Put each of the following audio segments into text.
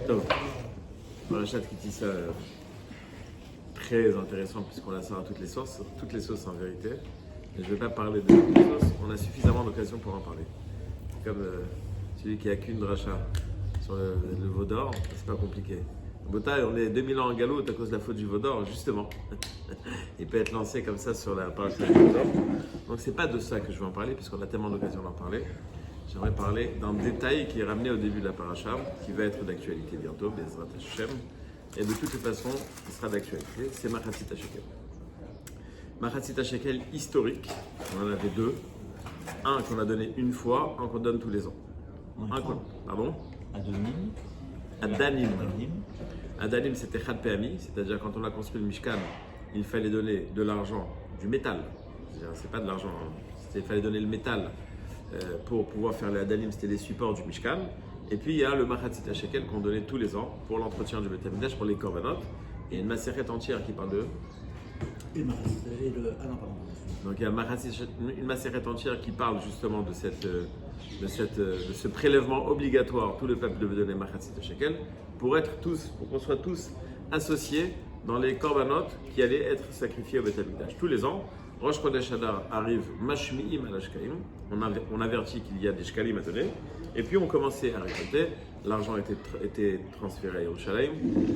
Donc, Parashat Kitissa, très intéressant puisqu'on la sort à toutes les sauces en vérité. Mais je ne vais pas parler de toutes les sauces, on a suffisamment d'occasion pour en parler. Comme celui qui a qu'une dracha sur le veau d'or, c'est pas compliqué. Botaï, on est 2000 ans en galoute à cause de la faute du veau d'or, justement. Il peut être lancé comme ça sur la parashat du veau d'or. Donc c'est pas de ça que je vais en parler puisqu'on a tellement d'occasion d'en parler. J'aimerais parler d'un détail qui est ramené au début de la paracha, qui va être d'actualité bientôt, Bezrat Hashem. Et de toute façon, ce sera d'actualité, c'est Machatzit HaShekel. Machatzit HaShekel historique, on en avait deux. Un qu'on a donné une fois, un qu'on donne tous les ans. Pardon Adanim. Adanim, c'était Chad Pe'ami, c'est-à-dire quand on a construit le Mishkan, il fallait donner de l'argent, du métal. C'est pas de l'argent, il fallait donner le métal pour pouvoir faire les Adanim, c'était les supports du Mishkan. Et puis il y a le Machatzit HaShekel qu'on donnait tous les ans pour l'entretien du Beth Amikdash, pour les Korbanot. Et une macérette entière qui parle de. Donc il y a une macérette entière qui parle justement de ce prélèvement obligatoire. Tout le peuple devait donner Machatzit HaShekel pour qu'on soit tous associés dans les korbanot qui allaient être sacrifiés au Beth Amikdash. Tous les ans, Rosh Chodesh Adar arrive Mashmi'im al Ashkaim. On avertit qu'il y a des shkalim à donner. Et puis on commençait à récolter. L'argent était transféré à Yerushalayim.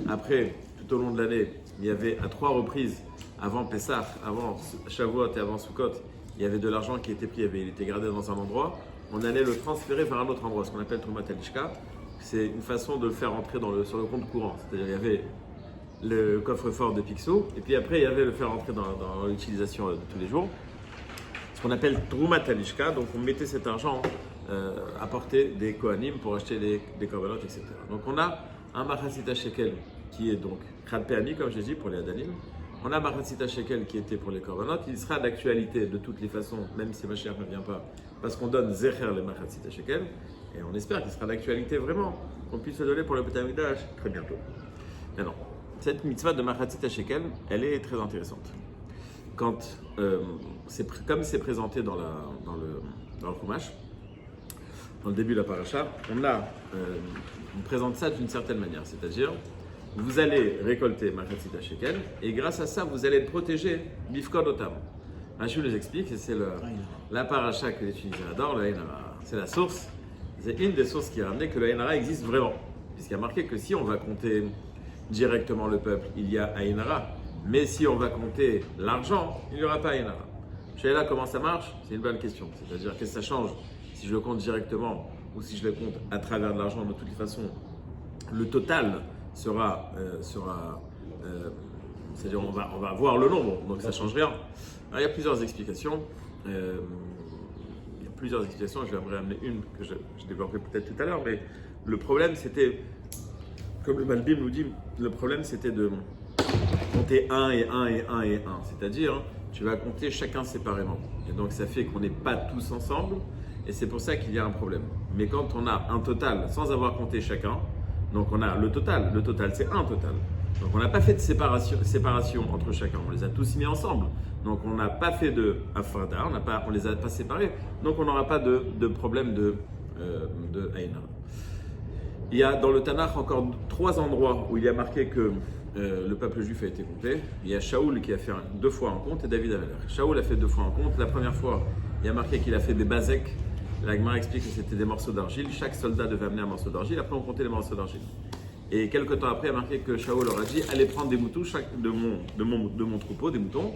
Après, tout au long de l'année, il y avait à 3 reprises, avant Pessah, avant Shavuot et avant Sukkot, il y avait de l'argent qui était pris, il était gardé dans un endroit. On allait le transférer vers un autre endroit, ce qu'on appelle Trumat Alishka. C'est une façon de le faire entrer sur le compte courant. C'est-à-dire il y avait le coffre-fort de Picsou, et puis après il y avait le faire entrer dans l'utilisation de tous les jours. Ce qu'on appelle Trumat Alishka, donc on mettait cet argent à portée des Kohanim pour acheter des korbanot, etc. Donc on a un Machatzit HaShekel qui est donc Chad Pe'ami, comme je l'ai dit, pour les Adanim. On a Machatzit HaShekel qui était pour les korbanot. Il sera d'actualité de toutes les façons, même si Mashiach ne vient pas, parce qu'on donne Zecher le Machatzit HaShekel. Et on espère qu'il sera d'actualité vraiment, qu'on puisse le donner pour le Beth Amikdash très bientôt. Maintenant, cette mitzvah de Machatzit HaShekel, elle est très intéressante. Comme c'est présenté dans le Chumash, dans le début de la paracha, on présente ça d'une certaine manière, c'est-à-dire vous allez récolter Machatzit HaShekel et grâce à ça vous allez être protégé Bifkod Otam. Je vous explique, c'est la paracha que les Tunisiens adorent, le Ayin Hara. C'est la source, c'est une des sources qui a ramené que le Ayin Hara existe vraiment, puisqu'il y a marqué que si on va compter directement le peuple, il y a Ayin Hara, mais si on va compter l'argent, il n'y aura pas Ayin Hara. Je sais là comment ça marche, c'est une bonne question, c'est-à-dire qu'est-ce que ça change si je le compte directement ou si je le compte à travers de l'argent. De toutes les façons, le total sera c'est-à-dire on va voir le nombre, donc ça ne change rien. Alors, il y a plusieurs explications. J'aimerais amener une que je développerai peut-être tout à l'heure, mais le problème c'était, comme le Malbim nous dit, le problème c'était de compter 1 et 1 et 1 et 1, c'est-à-dire tu vas compter chacun séparément. Et donc ça fait qu'on n'est pas tous ensemble, et c'est pour ça qu'il y a un problème. Mais quand on a un total sans avoir compté chacun, donc on a le total c'est un total. Donc on n'a pas fait de séparation entre chacun, on les a tous mis ensemble. Donc on n'a pas fait de afrada, on les a pas séparés, donc on n'aura pas de problème de Aïna. Il y a dans le Tanakh encore 3 endroits où il y a marqué que le peuple juif a été compté. Il y a Shaoul qui a fait 2 fois un compte et David Amelech. Shaoul a fait 2 fois un compte. La première fois, il y a marqué qu'il a fait des bazek. La Gemara explique que c'était des morceaux d'argile. Chaque soldat devait amener un morceau d'argile. Après, on comptait les morceaux d'argile. Et quelques temps après, il y a marqué que Shaoul leur a dit allez prendre des moutons, de mon troupeau, des moutons,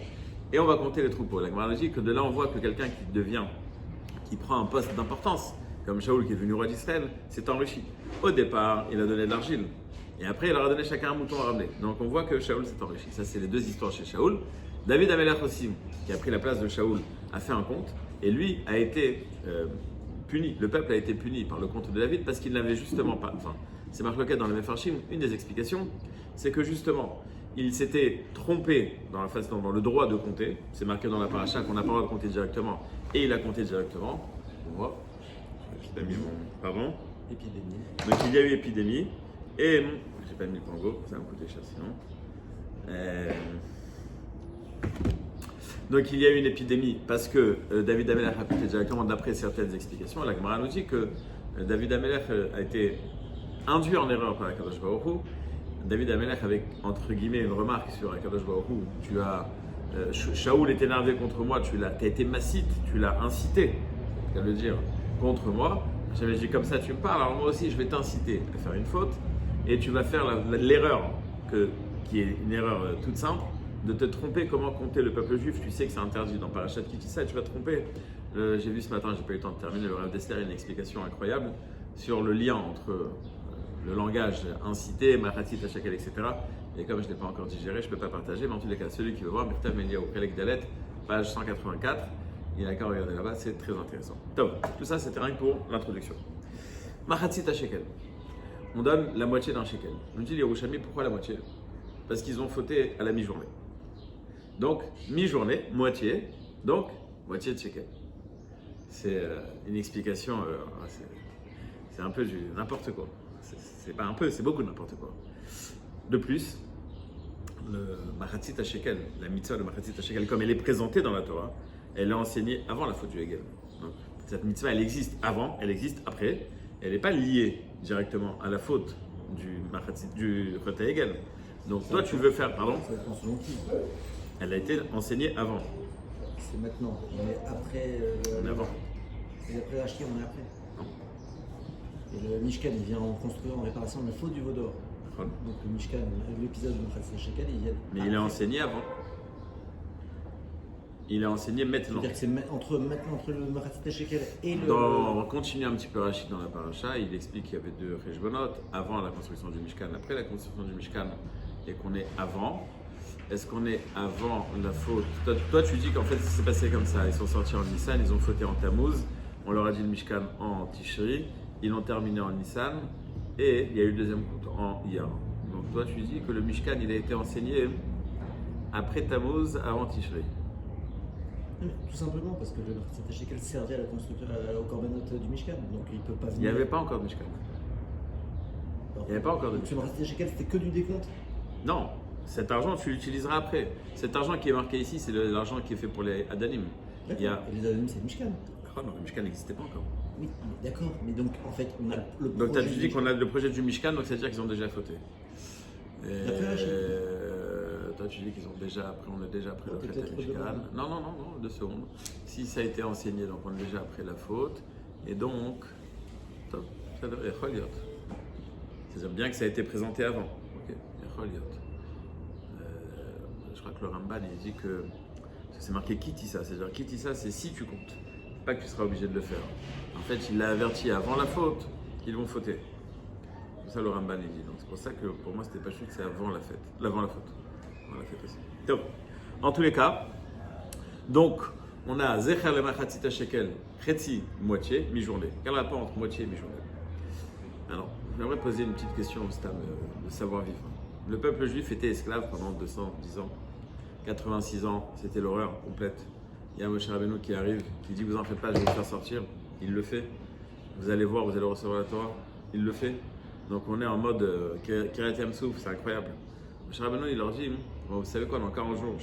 et on va compter les troupeaux. La Gemara dit que de là, on voit que quelqu'un qui prend un poste d'importance, comme Shaoul qui est devenu roi d'Israël, s'est enrichi. Au départ, il a donné de l'argile. Et après, il leur a donné chacun un mouton à ramener. Donc on voit que Shaoul s'est enrichi. Ça, c'est les 2 histoires chez Shaoul. David Amelech aussi, qui a pris la place de Shaoul, a fait un compte. Et lui a été puni. Le peuple a été puni par le compte de David parce qu'il n'avait justement pas. Enfin, c'est Marc Loquet dans le Mefarshim. Une des explications, c'est que justement, il s'était trompé dans le droit de compter. C'est marqué dans la paracha qu'on n'a pas le droit de compter directement. Et il a compté directement. On voit. Pardon. Épidémie. Donc il y a eu épidémie. Et j'ai pas mis le pango, ça va me coûter cher sinon. Donc il y a eu une épidémie parce que David Amelech a compté directement d'après certaines explications. La Gemara nous dit que David Amelech a été induit en erreur par Akadosh Baruch Hu. David Amelech avec, entre guillemets, une remarque sur Akadosh Baruch Hu. Tu as, Shaoul est énervé contre moi, tu as été massite, tu l'as incité, je vais le dire, contre moi. J'avais dit comme ça, tu me parles, alors moi aussi je vais t'inciter à faire une faute et tu vas faire l'erreur, qui est une erreur toute simple, de te tromper comment compter le peuple juif. Tu sais que c'est interdit dans Parashat Kitissa, tu vas te tromper. J'ai vu ce matin, j'ai pas eu le temps de terminer, le Rav Dessler a une explication incroyable sur le lien entre le langage incité, Machatzit, Hashakel, etc. Et comme je ne l'ai pas encore digéré, je ne peux pas partager, mais en tous les cas, celui qui veut voir, Mirtav Meliaou, Pelek Dalet, page 184, il n'a qu'à regarder là-bas, c'est très intéressant. Donc, tout ça, c'était rien que pour l'introduction. Machatzit Hashakel. On donne la moitié d'un shekel. Nous dit les Yerushalmi, pourquoi la moitié? Parce qu'ils ont fauté à la mi-journée. Donc, mi-journée, moitié, donc moitié de shekel. C'est une explication, c'est un peu du n'importe quoi. C'est pas un peu, c'est beaucoup de n'importe quoi. De plus, le Machatzit HaShekel, la mitzvah de Machatzit HaShekel, comme elle est présentée dans la Torah, elle est enseignée avant la faute du Hegel. Donc, cette mitzvah, elle existe avant, elle existe après. Elle n'est pas liée directement à la faute du Chotei Hegel. Donc, toi, tu veux faire, pardon? Elle a été enseignée avant. C'est maintenant, on est après. On est avant. C'est après l'acheter, on est après. Non. Et le Mishkan, il vient en construire en réparation de la faute du Vaudor. Donc le Mishkan, l'épisode de Machatzit HaShekel, il vient. Mais il est enseigné avant. Il est enseigné maintenant. C'est-à-dire que c'est entre le Machatzit HaShekel et le. On continue un petit peu Rachid dans la paracha. Il explique qu'il y avait deux Cheshbonot, avant la construction du Mishkan, après la construction du Mishkan, et qu'on est avant. Est-ce qu'on est avant la faute? Toi, tu dis qu'en fait, c'est passé comme ça. Ils sont sortis en Nissan, ils ont fauté en Tammuz. On leur a dit le Mishkan en Tishri. Ils l'ont terminé en Nissan. Et il y a eu le deuxième compte en Iyar. Donc toi, tu dis que le Mishkan, il a été enseigné après Tammuz, avant Tishri. Tout simplement parce que le Machatzit HaShekel servait à la construction, au korbanot du Mishkan. Donc il ne peut pas venir. Il n'y avait pas encore de Mishkan. Il n'y avait pas encore de Donc ce Mishkan. Machatzit HaShekel, c'était que du décompte. Non, cet argent, tu l'utiliseras après. Cet argent qui est marqué ici, c'est l'argent qui est fait pour les Adanim. D'accord. Et les Adanim, c'est le Mishkan. Oh non, le Mishkan n'existait pas encore. Oui, d'accord. Mais donc en fait, on a le projet. Donc tu as dit qu'on a le projet du Mishkan, donc ça veut dire qu'ils ont déjà fauté. Toi tu dis qu'ils ont déjà après, on est déjà après le Chet Mishkan. Non, 2 secondes. Si ça a été enseigné, donc on est déjà après la faute. Et donc, top, ça devrait être Choliot. C'est-à-dire bien que ça a été présenté avant. Ok, Choliot. Je crois que le Ramban il dit que c'est marqué Kitissa, c'est-à-dire Kitissa c'est si tu comptes, pas que tu seras obligé de le faire. En fait, il l'a averti avant la faute qu'ils vont fauter. C'est ça le Ramban il dit. Donc c'est pour ça que pour moi c'était pas juste que c'est avant la faute. Avant la fête aussi. Donc, en tous les cas, donc on a Zecher le Machatzit HaShekel, Chetzi, moitié, mi-journée. Quel rapport entre moitié et mi-journée? Alors, j'aimerais poser une petite question au stade de savoir-vivre. Le peuple juif était esclave pendant 210 ans, 86 ans, c'était l'horreur complète. Il y a Moshe Rabbeinu qui arrive, qui dit vous en faites pas, je vais vous faire sortir. Il le fait. Vous allez voir, vous allez recevoir la Torah. Il le fait. Donc on est en mode Kiryat Yamsouf, c'est incroyable. Moshe Rabbeinu il leur dit bon, vous savez quoi, dans 40 jours,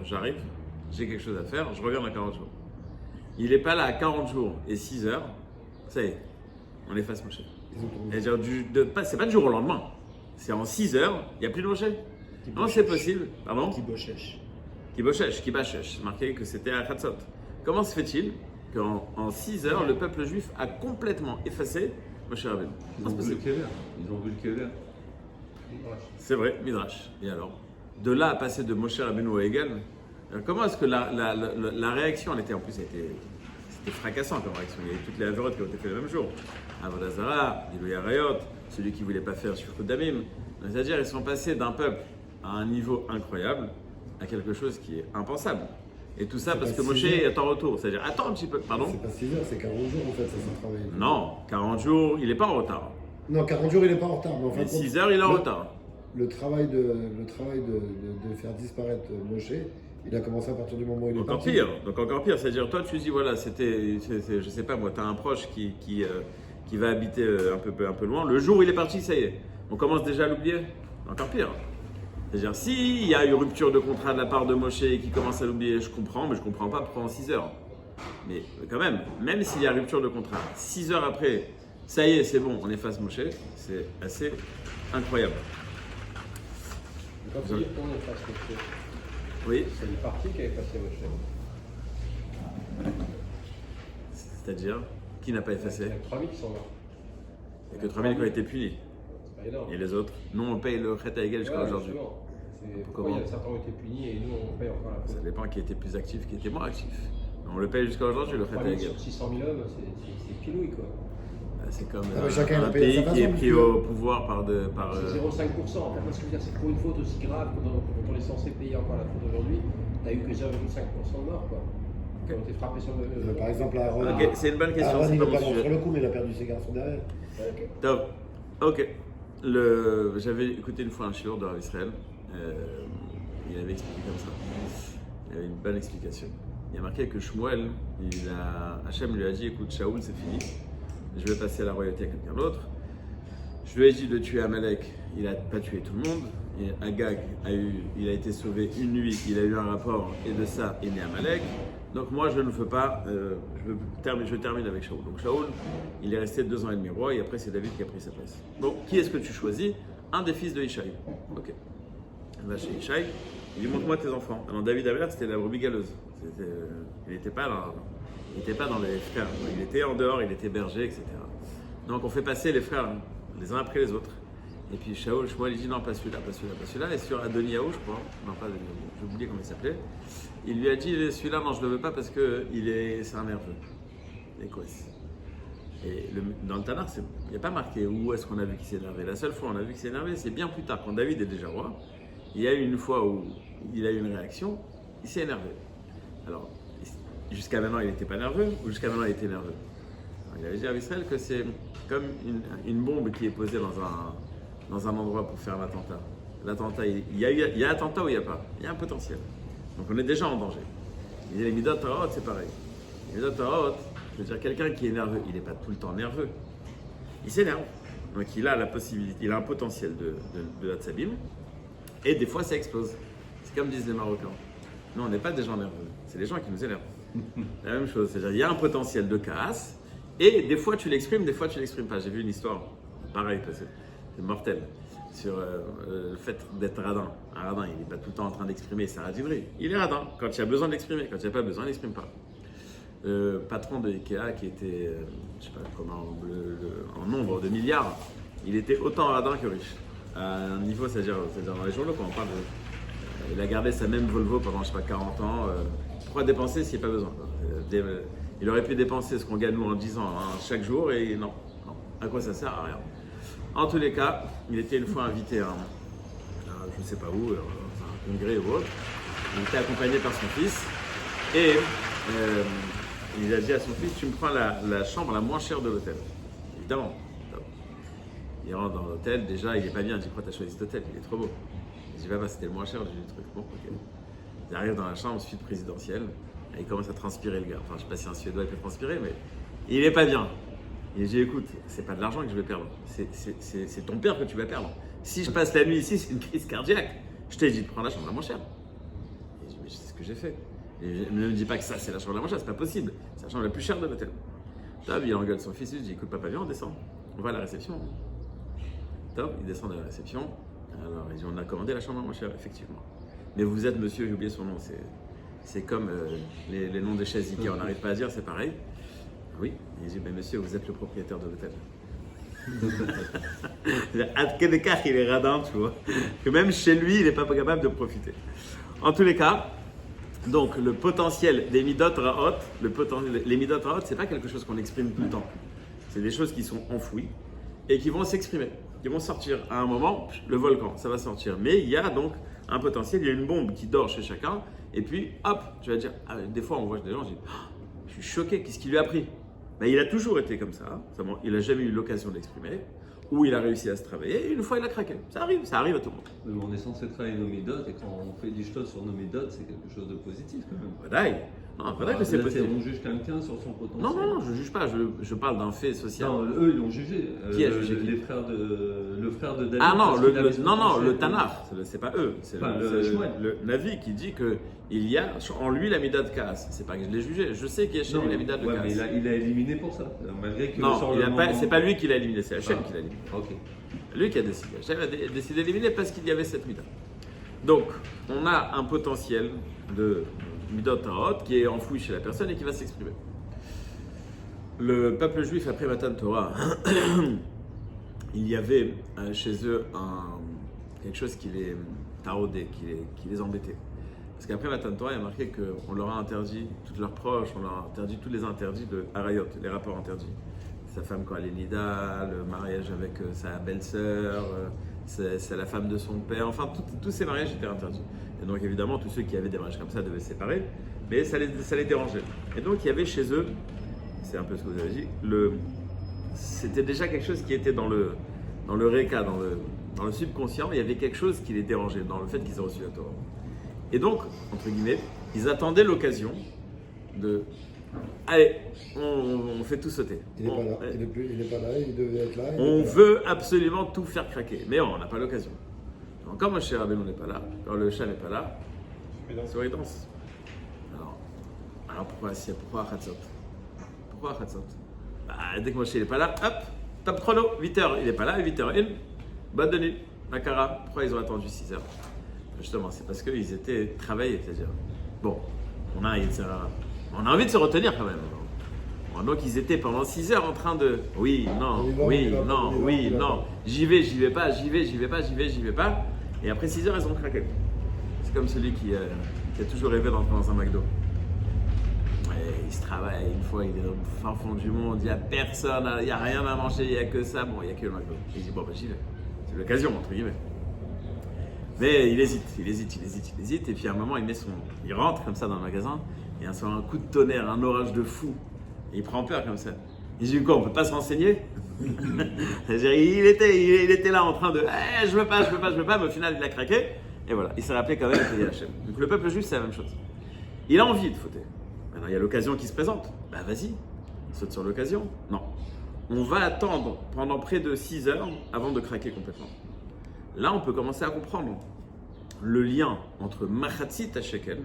j'arrive, j'ai quelque chose à faire, je reviens dans 40 jours. Il n'est pas là à 40 jours et 6 heures, ça y est, on efface Moshe. C'est pas du jour au lendemain. C'est en 6 heures, il n'y a plus de Moshe. Non, c'est possible. Pardon? Qui bochèche. C'est marqué que c'était à Chatzot. Comment se fait-il qu'en 6 heures, le peuple juif a complètement effacé Moshe Rabbeinu? Ils ont vu le Kever. C'est vrai, Midrash. Et alors? De là à passer de Moshe Rabbeinu à Hegel, comment est-ce que la réaction, elle était, en plus, c'était fracassant comme réaction. Il y avait toutes les avérotes qui ont été faites le même jour. Avodah Zara, Gilui Arayot, celui qui ne voulait pas faire Shfichut Damim. C'est-à-dire, ils sont passés d'un peuple à un niveau incroyable à quelque chose qui est impensable. Et tout ça parce que Moshe est en retour. C'est-à-dire, attends un petit peu, pardon? C'est pas 6 heures, c'est 40 jours en fait, ça s'est travaillé. Non, 40 jours, il n'est pas en retard. Non, 40 jours, il n'est pas en retard. Mais Mais 6 heures, il est en retard. Le travail de faire disparaître Moshe, il a commencé à partir du moment où il est parti. Donc encore pire, c'est-à-dire toi tu dis voilà, je sais pas moi, tu as un proche qui va habiter un peu loin, le jour où il est parti, ça y est, on commence déjà à l'oublier, encore pire. C'est-à-dire s'il y a eu rupture de contrat de la part de Moshe et qu'il commence à l'oublier, je comprends, mais je comprends pas pourquoi en 6 heures. Mais quand même s'il y a rupture de contrat, 6 heures après, Ça y est, c'est bon, on efface Moshe. C'est assez incroyable. Quand tu dis on efface Moshe, Oui, c'est une partie qui a effacé Moshe. c'est-à-dire, qui n'a pas Il y effacé? a 3000 qui sont morts. Il n'y a que 3000 qui ont été punis. C'est pas énorme. Et les autres? Nous, on paye le Chet Haegel jusqu'à aujourd'hui. justement. Pourquoi Comment? il y a certains ont été punis et nous on paye encore la Ça faute. dépend qui était plus actif, qui était moins actif. On le paye jusqu'à aujourd'hui, le Chet 3000 Haegel. sur 600 000 hommes, c'est pilouille quoi. C'est comme Ah, mais chacun, il a un payé à pays sa qui est façon, pris monsieur. au pouvoir par. C'est 0,5%. En fait, moi, ce que je veux dire, c'est que pour une faute aussi grave dont on est censé payer encore la faute aujourd'hui, t'as eu que 0,5% de morts quoi. Qui ont été frappés sur le. Par exemple, Aaron, Ok, c'est une bonne question. Aaron, C'est il pas n'est mon pas mort sujet. sur le coup, mais il a perdu ses garçons derrière. Top. Ok. J'avais écouté une fois un shiur de Rav Israël. Il avait expliqué comme ça. Il avait une bonne explication. Il a marqué que Shmuel, Hachem lui a dit écoute, Shaoul, c'est fini. Je vais passer la royauté à quelqu'un d'autre. Je lui ai dit de tuer Amalek. Il n'a pas tué tout le monde. Et Agag il a été sauvé une nuit. Il a eu un rapport et de ça est né Amalek. Donc moi, je ne veux pas. Je termine avec Shaoul. Donc Shaoul, il est resté 2 ans et demi roi et après c'est David qui a pris sa place. Donc qui est-ce que tu choisis? Un des fils de Ishaï. Ok. Il va chez Ishaï. Il dit montre-moi tes enfants. Alors David Amer, c'était la brebis galeuse. Il n'était pas dans les frères. Il était en dehors, il était berger, etc. Donc on fait passer les frères les uns après les autres. Et puis Shmuel il dit non, pas celui-là, pas celui-là, pas celui-là. Et sur Adoniaou, je crois, non pas Adoniaou, j'ai oublié comment il s'appelait, il lui a dit celui-là, non, je ne le veux pas parce que c'est un nerveux. Et quoi? Et dans le Tanakh, il n'y a pas marqué où est-ce qu'on a vu qu'il s'est énervé. La seule fois où on a vu qu'il s'est énervé, c'est bien plus tard, quand David est déjà roi. Il y a eu une fois où il a eu une réaction, il s'est énervé. Alors, jusqu'à maintenant, il n'était pas nerveux ou jusqu'à maintenant, il était nerveux? Alors, il avait dit à Israël que c'est comme une bombe qui est posée dans un endroit pour faire un attentat. L'attentat, il y a attentat ou il n'y a pas? Il y a un potentiel. Donc on est déjà en danger. Et les Midot Harot, c'est pareil. Les Midot Harot, je veux dire, quelqu'un qui est nerveux, il n'est pas tout le temps nerveux. Il s'énerve. Donc il a la possibilité, il a un potentiel de Hatzabim. Et des fois, ça explose. C'est comme disent les Marocains. Nous, on n'est pas des gens nerveux. C'est les gens qui nous énervent. La même chose. C'est-à-dire, il y a un potentiel de casse. Et des fois, tu l'exprimes, des fois, tu l'exprimes pas. J'ai vu une histoire, pareil, parce que c'est mortel, sur le fait d'être radin. Un radin, il n'est pas tout le temps en train d'exprimer sa radinerie. Il est radin quand il y a besoin d'exprimer. Quand il n'y a pas besoin, il n'exprime pas. Le patron de Ikea, qui était, je sais pas comment, en nombre de milliards, il était autant radin que riche. À un niveau, c'est-à-dire dans les journaux, quand on parle de. Il a gardé sa même Volvo pendant, je sais pas, 40 ans. Pourquoi dépenser s'il n'y a pas besoin? Il aurait pu dépenser ce qu'on gagne nous en 10 ans chaque jour et non. À quoi ça sert? À rien. En tous les cas, il était une fois invité à je ne sais pas où, un congrès ou autre. Il était accompagné par son fils et il a dit à son fils tu me prends la chambre la moins chère de l'hôtel. Évidemment. Il rentre dans l'hôtel, déjà il n'est pas bien, il dit pourquoi tu as choisi cet hôtel? Il est trop beau. Il dit bah c'était le moins cher du truc. Bon, ok. Il arrive dans la chambre, suite présidentielle, et il commence à transpirer le gars. Enfin, je ne sais pas si un Suédois peut transpirer, mais il n'est pas bien. Il dit écoute, c'est pas de l'argent que je vais perdre, c'est ton père que tu vas perdre. Si je passe la nuit ici, c'est une crise cardiaque. Je t'ai dit de prendre la chambre la moins chère. Il dit mais c'est ce que j'ai fait. Et ne me dis pas que ça c'est la chambre la moins chère, c'est pas possible. C'est la chambre la plus chère de l'hôtel. Top, il engueule son fils, il dit écoute papa viens on descend. On va à la réception. Top, il descend de la réception. Alors il dit on a commandé la chambre la moins chère, effectivement. Mais vous êtes monsieur, j'ai oublié son nom, c'est comme les noms des chaises Ikea, on n'arrive pas à dire, c'est pareil. Oui, il dit, mais monsieur, vous êtes le propriétaire de l'hôtel. À quel écart il est radin, tu vois, que même chez lui, il n'est pas capable de profiter. En tous les cas, donc le potentiel des Midot Raot, les Midot Raot, c'est pas quelque chose qu'on exprime tout le temps. C'est des choses qui sont enfouies et qui vont s'exprimer, qui vont sortir à un moment, le volcan, ça va sortir. Mais il y a donc un potentiel, il y a une bombe qui dort chez chacun, et puis hop, tu vas dire, des fois on voit des gens, je dis, je suis choqué, qu'est-ce qui lui a pris? Ben, il a toujours été comme ça, il n'a jamais eu l'occasion de l'exprimer, ou il a réussi à se travailler, et une fois il a craqué. Ça arrive à tout le monde. Mais on est censé travailler nos méthodes, et quand on fait du shtot sur nos méthodes, c'est quelque chose de positif quand même. Voilà. Non, c'est vrai que c'est Là, possible. on juge quelqu'un sur son potentiel. Non, je ne juge pas, je parle d'un fait social. Non, eux, ils l'ont jugé. Qui a jugé qui? Le frère de David. Ah non, parce qu'il avait ce non, potentiel. le Tanar, c'est pas eux, c'est Enfin, le Shmuel. le Navi qui dit qu'il y a en lui la mida de Kaas. C'est pas que je l'ai jugé, je sais qu'il y a chez Non, lui la mida de ouais, Kaas. mais il a éliminé pour ça. Malgré que Non, sur le moment... c'est pas lui qui l'a éliminé, c'est Hachem qui l'a éliminé. Ok. Lui qui a décidé. Hachem a décidé d'éliminer parce qu'il y avait cette mida. Donc, on a un potentiel de midot tarot qui est enfoui chez la personne et qui va s'exprimer. Le peuple juif après Matan Torah, il y avait chez eux quelque chose qui les taraudait, qui les embêtait. Parce qu'après Matan Torah, il y a marqué qu'on leur a interdit, toutes leurs proches, on leur a interdit tous les interdits de Harayot, les rapports interdits. Sa femme quand elle est nida, le mariage avec sa belle-sœur, c'est la femme de son père, enfin tous ces mariages étaient interdits. Et donc évidemment, tous ceux qui avaient des mariages comme ça devaient se séparer, mais ça les dérangeait. Et donc il y avait chez eux, c'est un peu ce que vous avez dit, c'était déjà quelque chose qui était dans le réka, dans le subconscient, il y avait quelque chose qui les dérangeait dans le fait qu'ils aient reçu la Torah. Et donc, entre guillemets, ils attendaient l'occasion de... Allez, on fait tout sauter. Il n'est pas là, il est pas là, il devait être là. On veut absolument tout faire craquer, mais on n'a pas l'occasion. Donc, quand Moshe Rabbeinu n'est pas là, quand le chat n'est pas là, c'est il danse. Alors pourquoi Khatzot? Pourquoi Khatzot? Dès que Moshe n'est pas là, hop, top chrono, 8h, il n'est pas là, 8h01, bonne nuit, Makara. Pourquoi ils ont attendu 6h? Justement, c'est parce qu'ils étaient travaillés, c'est-à-dire, bon, on a envie de se retenir quand même. Donc ils étaient pendant 6 heures en train de, oui, non, j'y vais pas, et après 6 heures, ils ont craqué. C'est comme celui qui a toujours rêvé d'entrer dans un McDo. Et il se travaille, une fois, il est au fin fond du monde, il n'y a personne, il n'y a rien à manger, il n'y a que ça, bon, il n'y a que le McDo. Il dit, bon, j'y vais. C'est l'occasion, entre guillemets. Mais il hésite, et puis à un moment, il rentre comme ça dans le magasin, et un soir, un coup de tonnerre, un orage de fou, et il prend peur comme ça. Il dit, quoi, on peut pas se renseigner? C'est-à-dire, il était là en train de, je veux pas, mais au final, il a craqué, et voilà, il s'est rappelé quand même qu'il y a Hachem. Donc le peuple juif, c'est la même chose. Il a envie de fauter. Maintenant, il y a l'occasion qui se présente. Bah vas-y, saute sur l'occasion. Non. On va attendre pendant près de 6 heures avant de craquer complètement. Là, on peut commencer à comprendre le lien entre Machatzit HaShekel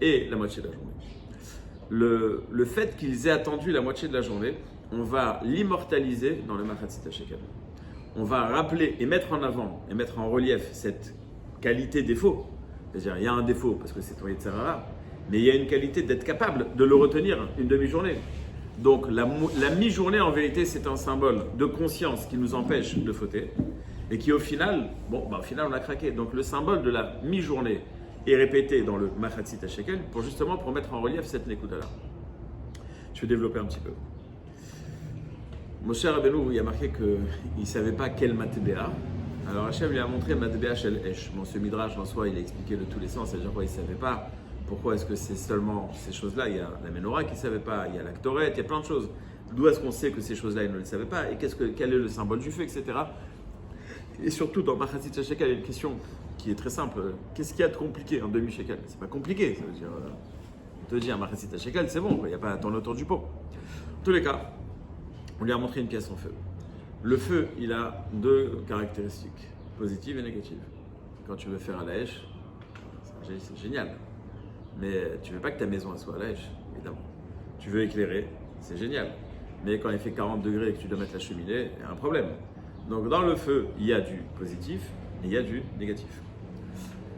et la moitié de la journée. Le fait qu'ils aient attendu la moitié de la journée, on va l'immortaliser dans le Machatzit HaShekel. On va rappeler et mettre en avant et mettre en relief cette qualité-défaut. C'est-à-dire, il y a un défaut parce que c'est ton Yetzer Hara, mais il y a une qualité d'être capable de le retenir une demi-journée. Donc la mi-journée, en vérité, c'est un symbole de conscience qui nous empêche de fauter et qui, au final, au final, on a craqué. Donc le symbole de la mi-journée est répété dans le Machatzit HaShekel pour mettre en relief cette Nekuda-là. Je vais développer un petit peu. Moshe Rabbeinu, il a marqué qu'il ne savait pas quel Matbéa. Alors Hachem lui a montré Matbéa Shel Esh. Bon, ce Midrash en soi, il a expliqué de tous les sens, c'est-à-dire quoi, il ne savait pas. Pourquoi est-ce que c'est seulement ces choses-là? Il y a la Menorah qui ne savait pas, il y a la Ktoret, il y a plein de choses. D'où est-ce qu'on sait que ces choses-là, il ne le savait pas? Et quel est le symbole du feu, etc. Et surtout, dans Machatzit HaShekel, il y a une question qui est très simple. Qu'est-ce qu'il y a de compliqué en demi-shekel? C'est pas compliqué, ça veut dire... on te dit un Machatzit HaShekel, c'est bon, il n'y a pas à tourner autour du pot. En tous les cas, on lui a montré une pièce en feu. Le feu, il a 2 caractéristiques, positives et négatives. Quand tu veux faire à la hache, c'est génial. Mais tu ne veux pas que ta maison soit à la hache, évidemment. Tu veux éclairer, c'est génial. Mais quand il fait 40 degrés et que tu dois mettre la cheminée, il y a un problème. Donc dans le feu, il y a du positif et il y a du négatif.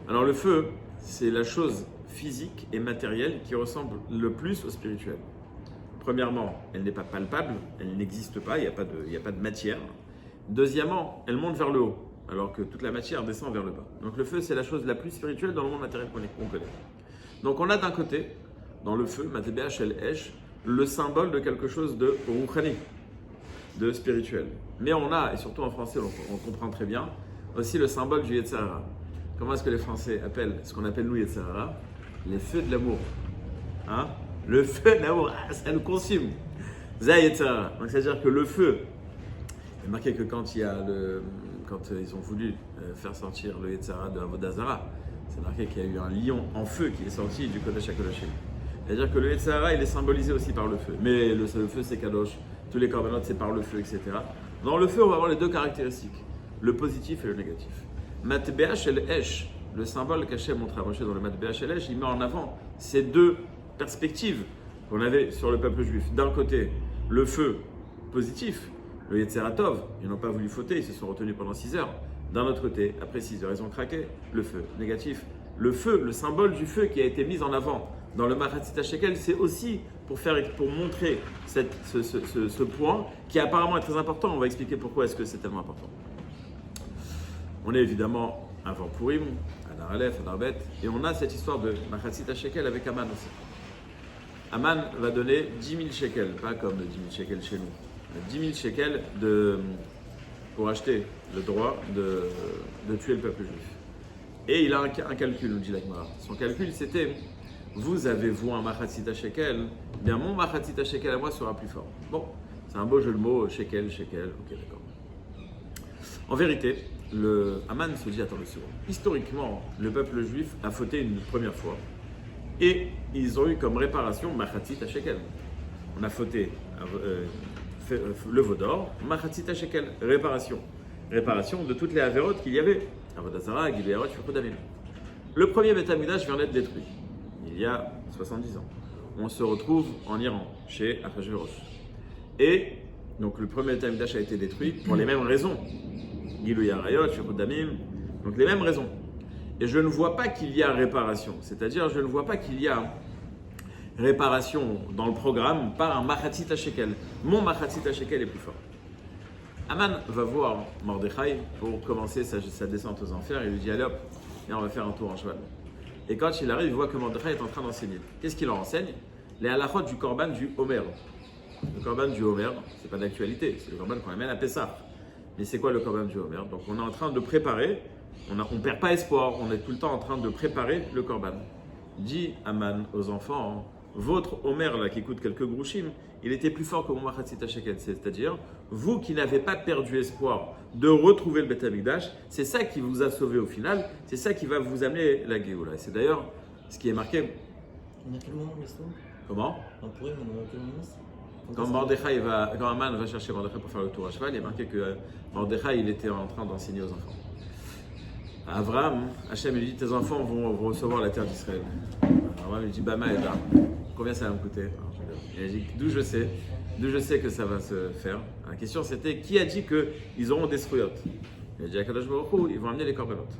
Alors le feu, c'est la chose physique et matérielle qui ressemble le plus au spirituel. Premièrement, elle n'est pas palpable, elle n'existe pas, il n'y a pas de matière. Deuxièmement, elle monte vers le haut, alors que toute la matière descend vers le bas. Donc le feu, c'est la chose la plus spirituelle dans le monde matériel qu'on connaît. Donc on a d'un côté, dans le feu, Matbéa Shel Esh, le symbole de quelque chose de Ruchani, de spirituel. Mais on a, et surtout en français, on comprend très bien, aussi le symbole du Yetzer Hara. Comment est-ce que les Français appellent ce qu'on appelle nous Yetzer Hara? Les feux de l'amour. Hein? Le feu de l'amour, ça nous consume. Za Yetzer Hara. Donc c'est-à-dire que le feu, il est marqué que quand ils ont voulu faire sortir le Yetzer Hara de Avodah Zara, c'est marqué qu'il y a eu un lion en feu qui est sorti du Kodesh HaKodashim. C'est-à-dire que le Yetzer Hara, il est symbolisé aussi par le feu. Mais le feu, c'est Kadosh. Tous les corbanotes, c'est par le feu, etc. Dans le feu, on va avoir les deux caractéristiques, le positif et le négatif. Matbea Shel Esh, le symbole qu'Hachem montre à Moshe dans le Matbea Shel Esh, il met en avant ces deux perspectives qu'on avait sur le peuple juif. D'un côté, le feu positif, le Yetzer Tov, ils n'ont pas voulu fauter, ils se sont retenus pendant 6 heures. D'un autre côté, après 6 heures, ils ont craqué, le feu négatif. Le feu, le symbole du feu qui a été mis en avant dans le Machatzit HaShekel, c'est aussi pour montrer ce point qui apparemment est très important. On va expliquer pourquoi est-ce que c'est tellement important. On est évidemment avant Purim, Adar Aleph, Adar Bet, et on a cette histoire de Machatzit HaShekel avec Aman aussi. Aman va donner 10 000 shekels, pas comme 10 000 shekels chez nous, 10 000 shekels pour acheter le droit de tuer le peuple juif. Et il a un calcul, nous dit la Gemara. Son calcul, c'était, vous avez-vous un Machatzit HaShekel, bien mon Machatzit HaShekel à moi sera plus fort. Bon, c'est un beau jeu de mots, shekel, ok d'accord. En vérité, Aman se dit, attends le second. Historiquement, le peuple juif a fauté une première fois. Et ils ont eu comme réparation Machatzit HaShekel. On a fauté le veau d'or, Machatzit HaShekel, réparation. Réparation de toutes les avérotes qu'il y avait. Avodah Zarah, Gibearot, Shurkodamim. Le premier Beth Amikdash vient d'être détruit, il y a 70 ans. On se retrouve en Iran, chez Achashverosh. Et donc le premier Beth Amikdash a été détruit pour les mêmes raisons. Gilou Yarayot, Shurkodamim, donc les mêmes raisons. Et je ne vois pas qu'il y a réparation, c'est-à-dire je ne vois pas qu'il y a réparation dans le programme par un Machatzit HaShekel. Mon Machatzit HaShekel est plus fort. Aman va voir Mordechai pour commencer sa descente aux enfers. Il lui dit allez hop, et on va faire un tour en cheval. Et quand il arrive, il voit que Mordechai est en train d'enseigner. Qu'est-ce qu'il leur enseigne? Les halachot du korban du Homer. Le korban du Homer, c'est pas d'actualité, c'est le korban qu'on amène à Pessah. Mais c'est quoi le korban du Homer? Donc on est en train de préparer, on ne perd pas espoir, on est tout le temps en train de préparer le korban. Dit Aman aux enfants, votre Homer là qui coûte quelques grouchim, il était plus fort que mon Machatzit HaShekel. C'est-à-dire, vous qui n'avez pas perdu espoir de retrouver le Beth Amikdash, c'est ça qui vous a sauvé au final, c'est ça qui va vous amener la Géoula. Et c'est d'ailleurs ce qui est marqué. On a quel moment l'histoire? Comment? Dans Purim, on a quel moment? Quand Aman va chercher Mordechai pour faire le tour à cheval, il est marqué que Mordechai il était en train d'enseigner aux enfants. À Abraham, Hachem lui dit tes enfants vont recevoir la terre d'Israël. Abraham lui dit Bama et là, combien ça va me coûter? Il a dit d'où je sais que ça va se faire. La question c'était qui a dit qu'ils auront des srouillottes? Il a dit à Kadosh Baruch Hu, ils vont amener les corbanotes.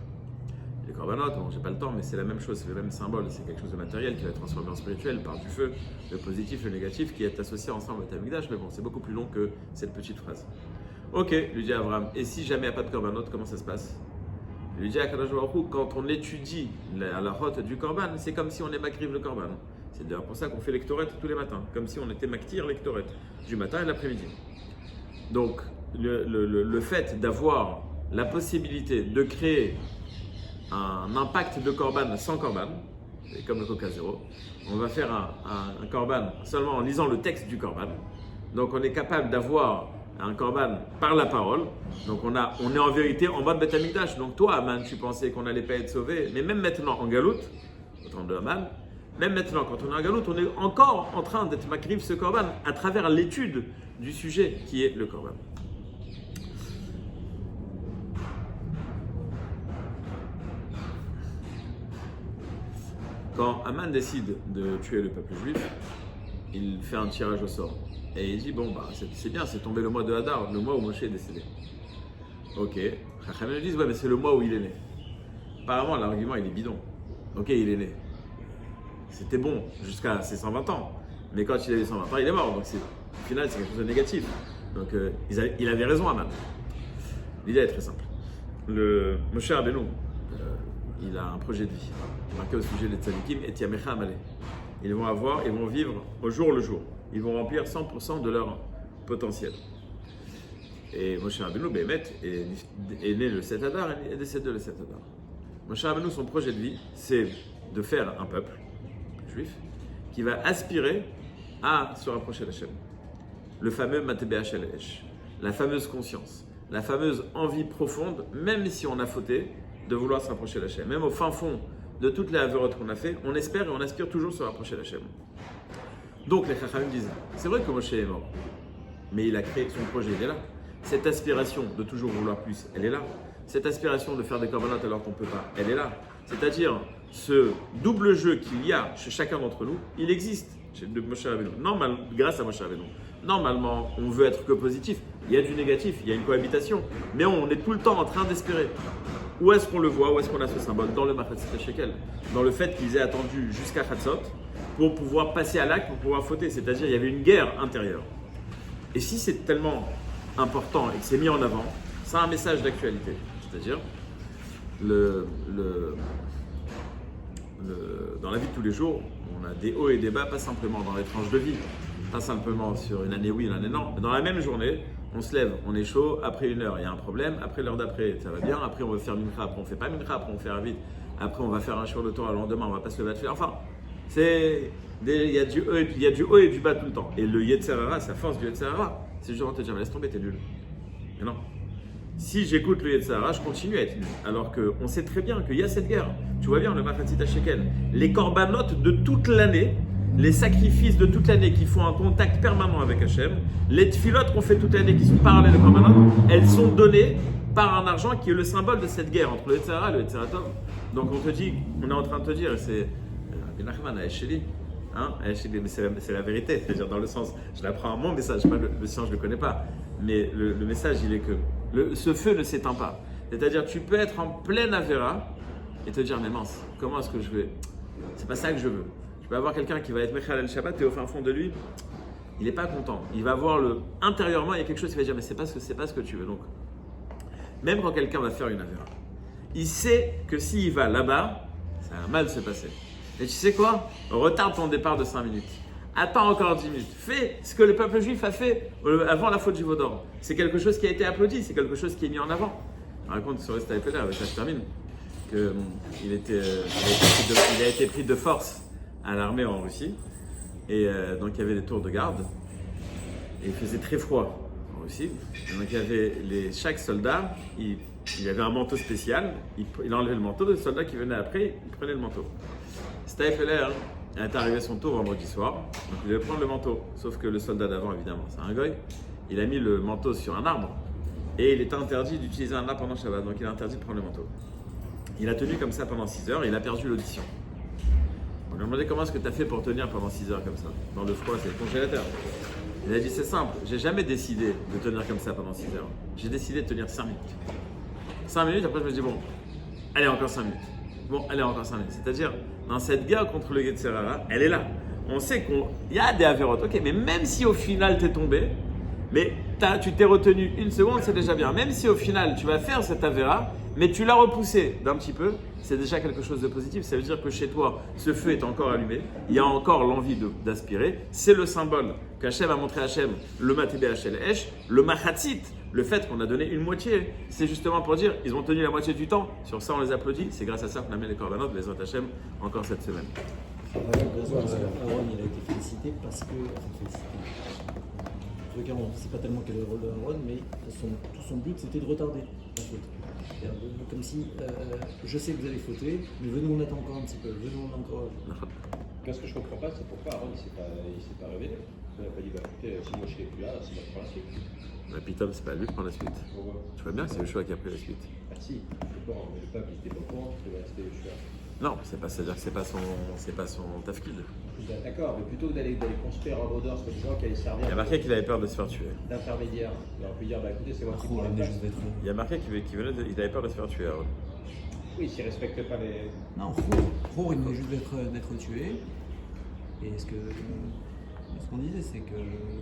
Les corbanotes, bon j'ai pas le temps, mais c'est la même chose, c'est le même symbole, c'est quelque chose de matériel qui va être transformé en spirituel par du feu, le positif, le négatif qui est associé ensemble au Beth Amikdash, mais bon c'est beaucoup plus long que cette petite phrase. Ok, lui dit Abraham, et si jamais il n'y a pas de corbanotes, comment ça se passe? Il lui dit à Kadosh Baruch Hu, quand on étudie la halachot du korban, c'est comme si on est makriv le korban. C'est d'ailleurs pour ça qu'on fait l'ektoret tous les matins, comme si on était maktir l'ektoret, du matin et de l'après-midi. Donc, le fait d'avoir la possibilité de créer un impact de korban sans korban, c'est comme le Coca Zéro, on va faire un korban seulement en lisant le texte du korban. Donc, on est capable d'avoir un korban par la parole. Donc, on est en vérité en mode Beth Amikdash. Donc, toi, Aman, tu pensais qu'on n'allait pas être sauvé, mais même maintenant en Galout, au temps de Aman, même maintenant, quand on est en Galout, on est encore en train d'être makriv ce korban à travers l'étude du sujet qui est le korban. Quand Aman décide de tuer le peuple juif, il fait un tirage au sort. Et il dit, bon, bah, c'est bien, c'est tombé le mois de Hadar, le mois où Moshe est décédé. Ok. Chachamim disent, ouais, mais c'est le mois où il est né. Apparemment, l'argument, il est bidon. Ok, il est né. C'était bon jusqu'à ses 120 ans. Mais quand il avait 120 ans, il est mort. Donc au final, c'est quelque chose de négatif. Donc il avait raison, Aman. L'idée est très simple. Le Moshe Rabbeinu, il a un projet de vie. Marqué au sujet des tzadikim, et Yamecha Amalé. Ils vont vivre au jour le jour. Ils vont remplir 100% de leur potentiel. Et Moshe Rabbeinu, Bémet, est né le 7 Adar et décédé le 7 Adar. Moshe Rabbeinu, son projet de vie, c'est de faire un peuple juif qui va aspirer à se rapprocher d'Hachem. Le fameux Matbea Shel Esh, la fameuse conscience, la fameuse envie profonde, même si on a fauté, de vouloir se rapprocher d'Hachem. Même au fin fond de toutes les avérotes qu'on a fait, on espère et on aspire toujours se rapprocher d'Hachem. Donc les Chachamim disent, c'est vrai que Moshe est mort, mais il a créé son projet, il est là. Cette aspiration de toujours vouloir plus, elle est là. Cette aspiration de faire des corbanotes alors qu'on ne peut pas, elle est là. C'est-à-dire, ce double jeu qu'il y a chez chacun d'entre nous, il existe chez Moshe Rabbeinu. Grâce à Moshe Rabbeinu. Normalement, on veut être que positif. Il y a du négatif, il y a une cohabitation. Mais on est tout le temps en train d'espérer. Où est-ce qu'on le voit, où est-ce qu'on a ce symbole? Dans le Machatzit Shekel. Dans le fait qu'ils aient attendu jusqu'à Chatzot pour pouvoir passer à l'acte, pour pouvoir fauter. C'est-à-dire, il y avait une guerre intérieure. Et si c'est tellement important et que c'est mis en avant, ça a un message d'actualité. C'est-à-dire, dans la vie de tous les jours, on a des hauts et des bas, pas simplement dans les tranches de vie, pas simplement sur une année oui, une année non, mais dans la même journée, on se lève, on est chaud, après une heure, il y a un problème, après l'heure d'après, ça va bien, après on veut faire mincha, après on fait pas mincha, après on fait vite, après on va faire un jour de Torah, le lendemain on va pas se lever à faire, enfin, il y a du haut et du bas tout le temps. Et le Yetzer Hara, sa force du Yetzer Hara, c'est juste de te dire, laisse tomber, t'es nul. Mais non. Si j'écoute le Yetzer Hara, je continue à être nul. Alors qu'on sait très bien qu'il y a cette guerre. Tu vois bien le Machatzit Shekel. Les corbanotes de toute l'année, les sacrifices de toute l'année qui font un contact permanent avec Hachem, les tfilotes qu'on fait toute l'année qui sont parallèles aux corbanotes, elles sont données par un argent qui est le symbole de cette guerre entre le Yetzer Hara et le Yetzer Tov. Donc on est en train de te dire, c'est Rabbi Nachman à Esheli, mais c'est la vérité, c'est-à-dire dans le sens, je l'apprends à mon message, pas le sien, je ne le connais pas, mais le message il est que ce feu ne s'éteint pas. C'est-à-dire tu peux être en pleine avéra et te dire mais mince, comment est-ce que je vais? C'est pas ça que je veux. Je peux avoir quelqu'un qui va être Mechal el-Shabbat et au fin fond de lui, il n'est pas content. Il va voir intérieurement, il y a quelque chose qui va dire mais c'est pas ce que tu veux. Donc, même quand quelqu'un va faire une avéra, il sait que s'il va là-bas, ça va mal se passer. Et tu sais quoi? Retarde ton départ de 5 minutes. Attends encore 10 minutes. Fais ce que le peuple juif a fait avant la faute du veau d'or. C'est quelque chose qui a été applaudi, c'est quelque chose qui est mis en avant. On raconte sur Esther Peller, avec ça je termine, qu'il a été pris de force à l'armée en Russie. Et donc il y avait des tours de garde. Et il faisait très froid en Russie. Et donc il y avait chaque soldat, il avait un manteau spécial. Il enlevait le manteau. Le soldat qui venait après, il prenait le manteau. Steifeler est arrivé son tour vendredi soir, donc il devait prendre le manteau. Sauf que le soldat d'avant, évidemment, c'est un goy, il a mis le manteau sur un arbre et il était interdit d'utiliser un arbre pendant Shabbat, donc il a interdit de prendre le manteau. Il a tenu comme ça pendant 6 heures et il a perdu l'audition. On lui a demandé comment est-ce que tu as fait pour tenir pendant 6 heures comme ça. Dans le froid, c'est le congélateur. Il a dit c'est simple, j'ai jamais décidé de tenir comme ça pendant 6 heures. J'ai décidé de tenir 5 minutes. 5 minutes, après je me dis bon, allez encore 5 minutes. Bon, allez encore 5 minutes. C'est-à-dire, dans cette guerre contre le Yetzer Hara, elle est là. On sait qu'il y a des avérotes, ok, mais même si au final t'es tombé, mais tu t'es retenu une seconde, c'est déjà bien. Même si au final tu vas faire cette avéra, mais tu l'as repoussé d'un petit peu, c'est déjà quelque chose de positif. Ça veut dire que chez toi, ce feu est encore allumé, il y a encore l'envie d'aspirer. C'est le symbole qu'Hachem a montré à Hachem, le Matébé Hachel Esh, le Machatzit. Le fait qu'on a donné une moitié, c'est justement pour dire ils ont tenu la moitié du temps. Sur ça, on les applaudit. C'est grâce à ça qu'on a mis les corbanotes, les Hachem, encore cette semaine. Aaron, il a été félicité parce que. En tout cas, on ne sait pas tellement quel est le rôle d'Aaron, mais tout son but c'était de retarder la faute. Comme si je sais que vous allez fauter, mais venez, on attend encore un petit peu, venez, on encourage. Ce que je comprends pas, c'est pourquoi Aaron il s'est pas révélé. Il n'a pas dit bah écoutez, si moi je serai plus là, c'est moi qui prends la suite. Pitom, c'est pas lui qui prend la suite. Pourquoi? Tu vois bien, c'est Yoshua qui a pris la suite. Ah si, bon, mais le peuple il était pas au courant, c'était Yoshua. Non, c'est-à-dire que c'est pas son tafkid. D'accord, mais plutôt que d'aller construire un vaudor, c'est des gens qui allaient servir. Il y a marqué qu'il avait peur de se faire tuer. D'intermédiaire. Il aurait pu dire bah écoutez, c'est moi qui prends la place. Il y a marqué qu'il avait peur de se faire tuer. Aaron. Oui, s'il ne respecte pas les. Non, Rour, il venait juste d'être tué. Et ce qu'on disait, c'est que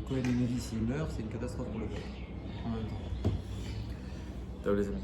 Cohen et Nevi, s'il meurt, c'est une catastrophe pour le peuple. En même temps. T'as les amis,